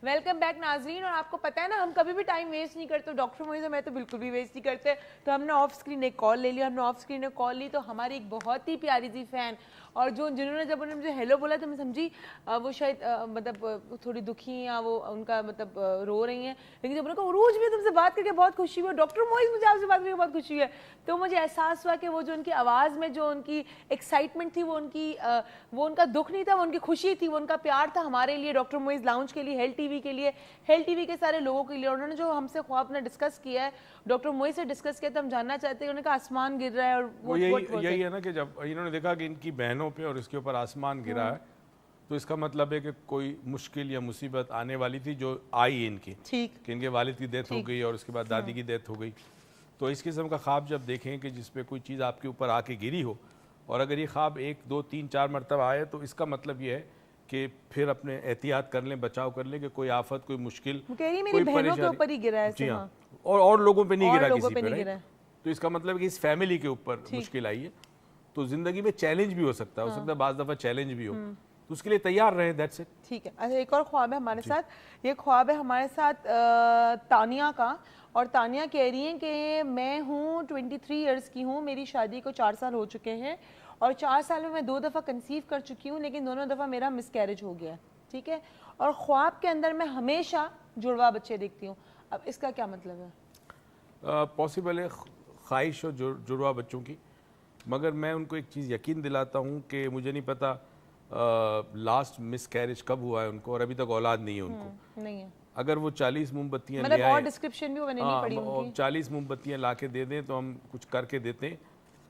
Welcome back ناظرین. اور آپ کو پتہ ہے نا ہم کبھی بھی ٹائم ویسٹ نہیں کرتے. ڈاکٹر معیز میں تو بالکل بھی ویسٹ نہیں کرتے. تو ہم نے آف اسکرین ایک کال لے لی. ہم نے آف اسکرین ایک کال لی تو ہماری ایک بہت ہی پیاری سی فین اور جنہوں نے جب انہوں نے مجھے ہیلو بولا تو میں سمجھی وہ شاید مطلب تھوڑی دکھی ہیں یا وہ ان کا مطلب رو رہی ہیں. لیکن جب انہوں نے کہا عروج میں تم سے بات کر کے بہت خوشی ہوئی, ڈاکٹر معیز مجھے آپ سے بات کر کے بہت خوشی ہوئی ہے, تو مجھے احساس ہوا کہ وہ جو ان کی آواز میں جو ان کی ایکسائٹمنٹ تھی وہ ان کا دکھ نہیں تھا, وہ ان کی خوشی تھی, وہ ان کا پیار تھا ہمارے لیے, ڈاکٹر معیز لاؤنج کے لیے, ہیل ٹی وی کے لیے, ہیل ٹی وی کے سارے لوگوں کے لیے. انہوں نے جو ہم سے خواب نے ڈسکس کیا ہے, ڈاکٹر معیز سے ڈسکس کیا, تو ہم جاننا چاہتے ہیں. انہوں نے کہا آسمان گر رہا ہے. اور وہ یہی ہے نا کہ جب انہوں نے دیکھا کہ ان کی بہنوں پہ اور اس کے اوپر آسمان گرا ہے تو اس کا مطلب ہے کہ کوئی مشکل یا مصیبت آنے والی تھی جو آئی ان کی, کہ ان کے والد کی ڈیتھ ہو گئی اور اس کے بعد دادی کی ڈیتھ ہو گئی. تو اس قسم کا خواب جب دیکھیں کہ جس پہ کوئی چیز آپ کے اوپر آ کے گری ہو, اور اگر یہ خواب 1 2 3 4 مرتبہ آئے تو اس کا مطلب یہ ہے کہ پھر اپنے احتیاط کر لیں, بچاؤ کر لیں کہ کوئی آفت, کوئی مشکل, کوئی بہنوں کے اوپر ہی گرا ہے. جی ہاں, اور لوگوں پہ نہیں گرا کسی پہ. تو اس کا مطلب ہے کہ اس فیملی کے اوپر مشکل آئی ہے. تو زندگی میں چیلنج بھی ہو سکتا ہے, ہو سکتا ہے بعض دفعہ چیلنج بھی ہو, تو اس کے لیے تیار رہیں. That's it. ٹھیک ہے. اچھا, ایک اور خواب ہے ہمارے ساتھ. یہ خواب ہے ہمارے ساتھ تانیہ کا, اور تانیہ کہہ رہی ہیں کہ میں ہوں 23 ایئرس کی ہوں, میری شادی کو 4 سال ہو چکے ہیں, اور 4 سال میں 2 دفعہ کنسیو کر چکی ہوں, لیکن دونوں دفعہ میرا مس کیریج ہو گیا ہے. ٹھیک ہے. اور خواب کے اندر میں ہمیشہ جڑوا بچے دیکھتی ہوں. اب اس کا کیا مطلب ہے؟ پاسبل ہے خواہش ہو جڑوا بچوں کی, مگر میں ان کو ایک چیز یقین دلاتا ہوں کہ مجھے نہیں پتا لاسٹ مس کیریج کب ہوا ہے ان کو, اور ابھی تک اولاد نہیں ہے ان کو. نہیں ہے. اگر وہ 40 موم بتیاں لے مطلب اور آئیں, ڈسکرپشن بھی میں نے نہیں پڑھی ان کی. 40 موم بتیاں لا کے دے دیں تو ہم کچھ کر کے دیتے ہیں.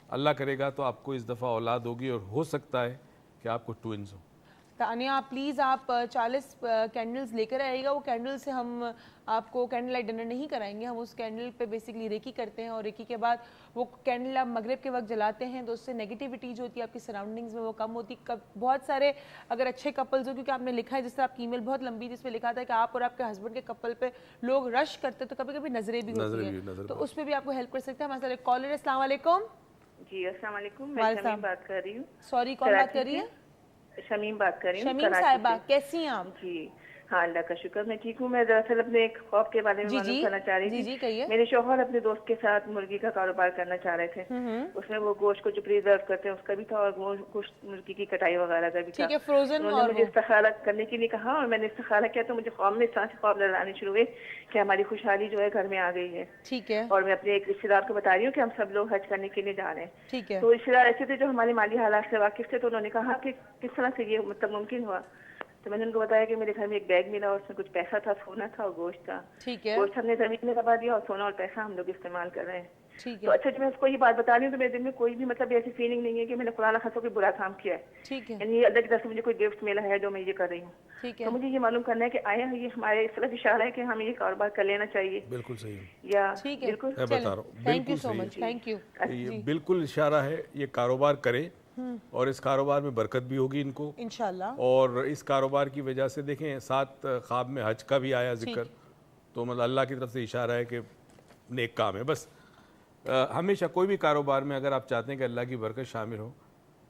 اللہ کرے گا تو آپ کو اس دفعہ اولاد ہوگی, اور ہو سکتا ہے کہ آپ کو ٹوئنز ہوں. تانیہ پلیز آپ 40 کینڈلز لے کر آئیے گا. وہ کینڈل سے ہم آپ کو کینڈل لائٹ ڈنر نہیں کرائیں گے, ہم اس کینڈل پہ بیسکلی ریکی کرتے ہیں, اور ریکی کے بعد وہ کینڈل آپ مغرب کے وقت جلاتے ہیں تو اس سے نیگیٹیوٹی جو ہوتی ہے آپ کی سراؤنڈنگز میں وہ کم ہوتی. بہت سارے اگر اچھے کپلز ہو, کیونکہ آپ نے لکھا ہے, جس طرح آپ کی ای میل بہت لمبی جس پہ لکھا تھا کہ آپ اور آپ کے ہسبینڈ کے کپل پہ لوگ رش کرتے تو کبھی کبھی نظریں بھی ہوتی ہیں, تو اس پہ بھی آپ کو ہیلپ کر سکتے ہیں. ہمارے ساتھ ایک کالر ہے. السلام علیکم. جی السلام علیکم, میں شمیم بات کر رہی ہوں. سوری, کون بات کر رہی ہے؟ شمیم بات کر رہی ہوں. شمیم صاحبہ, کیسی ہیں آپ؟ جی ہاں, اللہ کا شکر, میں ٹھیک ہوں. میں دراصل اپنے ایک خواب کے بارے میں معلوم کرنا چاہ رہی تھی. میرے شوہر اپنے دوست کے ساتھ مرغی کا کاروبار کرنا چاہ رہے تھے. اس میں وہ گوشت کو جو پریزرو کرتے ہیں اس کا بھی تھا, اور گوشت مرغی کی کٹائی وغیرہ کا بھی تھا. انہوں نے مجھے استخارہ کرنے کے لیے کہا, اور میں نے استخارہ کیا تو مجھے خواب میں اس طرح سے خواب نظر آنے شروع ہوئے کہ ہماری خوشحالی جو ہے گھر میں آ گئی ہے. ٹھیک ہے. اور میں اپنے ایک رشتے دار کو بتا رہی ہوں کہ ہم سب لوگ حج کرنے کے لیے جا رہے ہیں. ٹھیک ہے. تو رشتے دار ایسے تھے جو ہمارے مالی حالات سے واقف تھے, تو انہوں نے کہا کہ کس طرح سے یہ مطلب ممکن ہوا. تو میں نے ان کو بتایا کہ میرے گھر میں ایک بیگ ملا, اور اس میں کچھ پیسہ تھا, سونا تھا اور گوشت تھا. گوشت ہم نے زمین میں دبا دیا, اور سونا اور پیسہ ہم لوگ استعمال کر رہے ہیں. تو اچھا, جب میں اس کو یہ بات بتا رہی ہوں تو میرے دل میں کوئی بھی مطلب ایسی فیلنگ نہیں ہے کہ میں نے قرآن خاصوں کوئی برا کام کیا ہے. یعنی اللہ کی طرف سے مجھے کوئی گفٹ ملا ہے جو میں یہ کر رہی ہوں. تو مجھے یہ معلوم کرنا ہے کہ آیا یہ ہمارے اس طرف اشارہ ہے کہ ہمیں یہ کاروبار کر لینا چاہیے. بالکل صحیح, یا بالکل میں بتا رہا ہوں, بالکل صحیح, بالکل اشارہ ہے. یہ کاروبار کرے, اور اس کاروبار میں برکت بھی ہوگی ان کو انشاءاللہ. اور اس کاروبار کی وجہ سے دیکھیں ساتھ خواب میں حج کا بھی آیا ذکر, تو مطلب اللہ کی طرف سے اشارہ ہے کہ نیک کام ہے. بس ہمیشہ کوئی بھی کاروبار میں اگر آپ چاہتے ہیں کہ اللہ کی برکت شامل ہو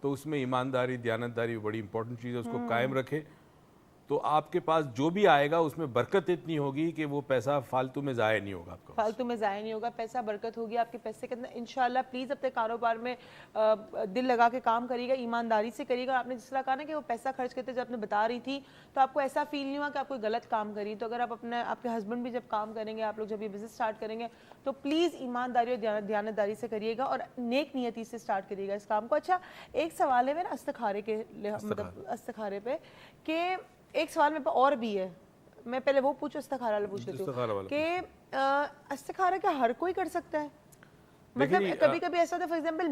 تو اس میں ایمانداری, دیانتداری بڑی امپورٹنٹ چیز ہے, اس کو قائم رکھے تو آپ کے پاس جو بھی آئے گا اس میں برکت اتنی ہوگی کہ وہ پیسہ فالتو میں ضائع نہیں ہوگا. آپ کا فالتو میں ضائع نہیں ہوگا, پیسہ برکت ہوگی آپ کے پیسے کے اندر انشاءاللہ. پلیز اپنے کاروبار میں دل لگا کے کام کریے گا, ایمانداری سے کریے گا. آپ نے جس طرح کہا نا کہ وہ پیسہ خرچ کرتے جب آپ نے بتا رہی تھی تو آپ کو ایسا فیل نہیں ہوا کہ آپ کوئی غلط کام کری. تو اگر آپ آپ کے ہسبینڈ بھی جب کام کریں گے, آپ لوگ جب یہ بزنس اسٹارٹ کریں گے, تو پلیز ایمانداری اور دیانتداری سے کریے گا, اور نیک نیتی سے اسٹارٹ کریے گا اس کام کو. اچھا, ایک سوال ہے میرا استخارے کے مطلب استخارے پہ, کہ ایک سوال میرے پاس اور بھی ہے. میں پہلے وہ پوچھو, استخارہ والا پوچھ لیتی ہوں کہ استخارہ کیا ہر کوئی کر سکتا ہے؟ مطلب کبھی کبھی ایسا ہوتا ہے, فار ایگزامپل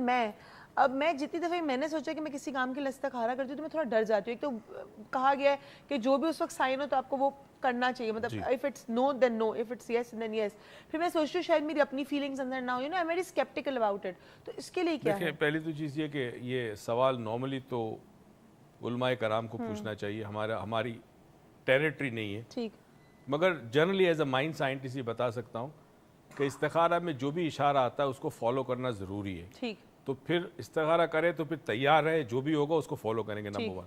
میں جتنی دفعہ میں نے سوچا کہ میں کسی کام کے لیے استخارہ کرتی ہوں تو میں تھوڑا ڈر جاتی ہوں. ایک تو کہا گیا ہے کہ جو بھی اس وقت سائن ہو تو آپ کو وہ کرنا چاہیے, مطلب if it's no then no, if it's yes then yes. پھر میں سوچتی ہوں شاید میری اپنی فیلنگز اندر نہ ہو, you know, I'm very skeptical about it. تو اس کے لیے کیا ہے؟ دیکھیں, پہلی تو چیز یہ کہ یہ سوال نارملی تو علماء کرام کو پوچھنا چاہیے, ہماری ٹیریٹری نہیں ہے. ٹھیک. مگر generally as a mind scientist یہ بتا سکتا ہوں کہ استخارہ میں جو بھی اشارہ آتا ہے اس کو فالو کرنا ضروری ہے. ٹھیک. تو پھر استخارہ کرے تو پھر تیار رہے, جو بھی ہوگا اس کو فالو کریں گے. نمبر 1.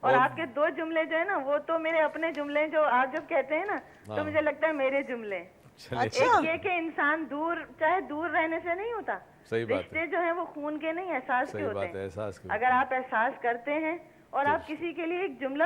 اور آپ کے 2 جملے جو ہے نا وہ تو میرے اپنے جملے جو آپ جب کہتے ہیں نا تو مجھے لگتا ہے میرے جملے. ایک یہ کہ انسان دور چاہے دور رہنے سے نہیں ہوتا, رشتے جو ہیں وہ خون کے نہیں احساس کے ہوتے ہیں. اگر آپ احساس کرتے ہیں اور آپ کسی کے لیے ایک جملہ